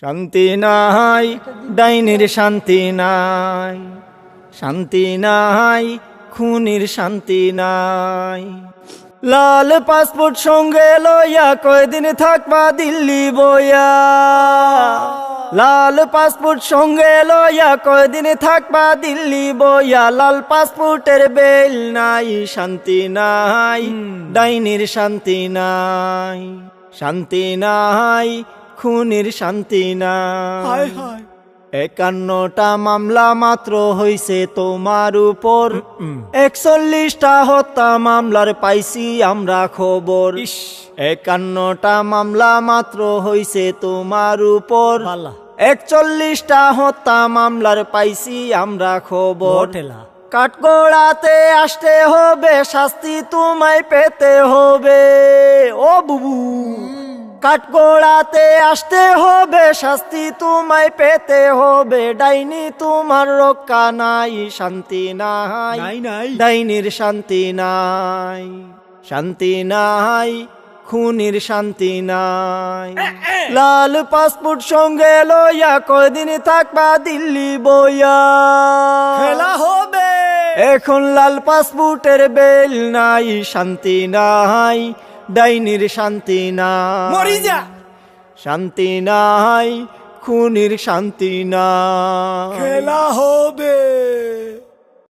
শান্তি নাই, ডাইনির শান্তি নাই, শান্তি নাই, খুনির শান্তি নাই। লাল পাসপোর্ট সঙ্গে লইয়া কয়দিন থাকবা দিল্লি বইয়া, লাল পাসপোর্ট সঙ্গে লইয়া কয়দিন থাকবা দিল্লি বইয়া। লাল পাসপোর্টের বেল নাই, শান্তি নাই, ডাইনির শান্তি নাই, শান্তি নাই, খুনির শান্তি নাই। 51টা মামলা মাত্র হইছে তোমার উপর, 41টা হত্যা মামলার পাইছি আমরা খবর। 51টা মামলা মাত্র হইছে তোমার উপর, 41টা হত্যা মামলার পাইছি আমরা খবর। কাঠগড়াতে আসতে হবে, শাস্তি তোমায় পেতে হবে। ও বুবু, কাঠগড়াতে আসতে হবে, শাস্তি তোমায় পেতে হবে। ডাইনি তোমার রক্ষা নাই, শান্তি নাই, ডাইনির শান্তি নাই, শান্তি নাই, খুনির শান্তি নাই। লাল পাসপোর্ট সঙ্গে লইয়া কয়দিন থাকবা দিল্লি বইয়া, খেলা হবে এখন। লাল পাসপোর্টের বেল নাই, শান্তি নাই, ডাইনির শান্তি নাই, মরি যা, শান্তি নাই, খুনির শান্তি নাই, খেলা হবে।